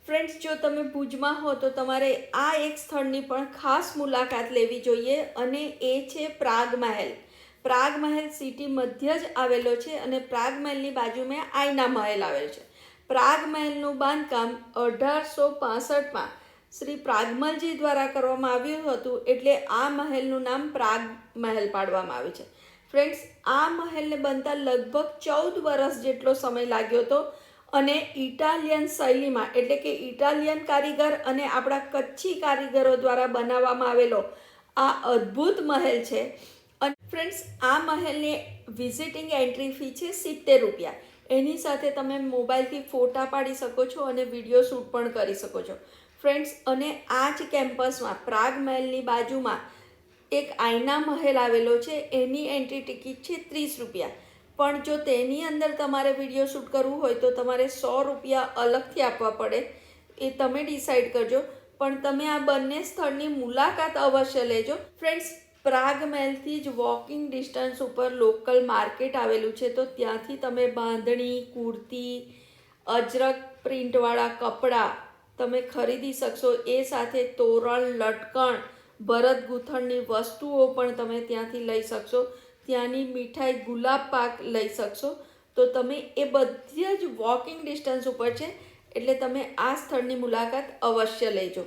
Friends, જો તમે ભુજમાં હો તો તમારે આ એક સ્થળની પણ ખાસ મુલાકાત લેવી જોઈએ અને એ છે પ્રાગ મહેલ. પ્રાગ મહેલ સિટી મધ્ય જ આવેલો છે અને પ્રાગ મહેલની બાજુમાં આઈના મહેલ આવેલ છે. પ્રાગ મહેલનું બાંધકામ 1865માં શ્રી પ્રાગમલજી દ્વારા કરવામાં આવ્યું હતું, એટલે આ મહેલનું નામ પ્રાગ મહેલ પાડવામાં આવ્યું છે. ફ્રેન્ડ્સ, આ મહેલને બનતા લગભગ 14 વર્ષ જેટલો સમય લાગ્યો હતો અને ઇટાલિયન શૈલીમાં, એટલે કે ઇટાલિયન કારીગર અને આપણા કચ્છી કારીગરો દ્વારા બનાવવામાં આવેલો આ અદ્ભુત મહેલ છે. અને ફ્રેન્ડ્સ, આ મહેલની વિઝિટિંગ એન્ટ્રી ફી છે 70 રૂપિયા. એની સાથે તમે મોબાઈલથી ફોટા પાડી શકો છો અને વિડીયો શૂટ પણ કરી શકો છો. ફ્રેન્ડ્સ, અને આ જ કેમ્પસમાં પ્રાગ મહેલની બાજુમાં એક આઈના મહેલ આવેલો છે. એની એન્ટ્રી ટિકિટ છે 30 રૂપિયા. પણ જો તેની અંદર તમારે વિડીયો શૂટ કરવું હોય તો તમારે 100 રૂપિયા અલગથી આપવા પડે. એ તમે ડિસાઈડ કરજો, પણ તમે આ બંને સ્થળની મુલાકાત અવશ્ય લેજો. ફ્રેન્ડ્સ, પ્રાગ મહેલથી જ વોકિંગ ડિસ્ટન્સ ઉપર લોકલ માર્કેટ આવેલું છે, તો ત્યાંથી તમે બાંધણી, કુર્તી, અજરક પ્રિન્ટવાળા કપડાં તમે ખરીદી શકશો. એ સાથે તોરણ, લટકણ, ભરત ગૂંથણની વસ્તુઓ પણ તમે ત્યાંથી લઈ શકશો. ત્યાંની મીઠાઈ, ગુલાબ પાક લઈ શકશો. તો તમે એ બધી જ વોકિંગ ડિસ્ટન્સ ઉપર છે, એટલે તમે આ સ્થળની મુલાકાત અવશ્ય લેજો.